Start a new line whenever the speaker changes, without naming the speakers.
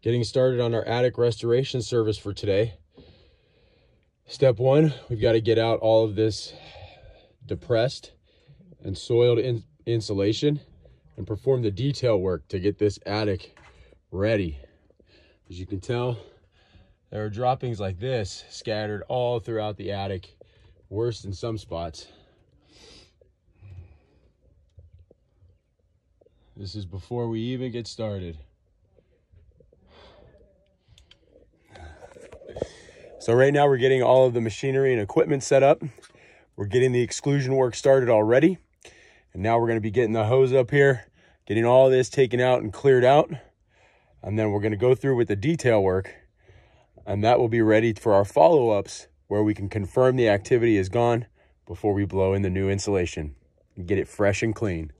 Getting started on our attic restoration service for today. Step one, we've got to get out all of this depressed and soiled insulation and perform the detail work to get this attic ready. As you can tell, there are droppings like this scattered all throughout the attic, worse in some spots. This is before we even get started. So right now we're getting all of the machinery and equipment set up. We're getting the exclusion work started already. And now we're going to be getting the hose up here, getting all this taken out and cleared out. And then we're going to go through with the detail work. And that will be ready for our follow-ups where we can confirm the activity is gone before we blow in the new insulation and get it fresh and clean.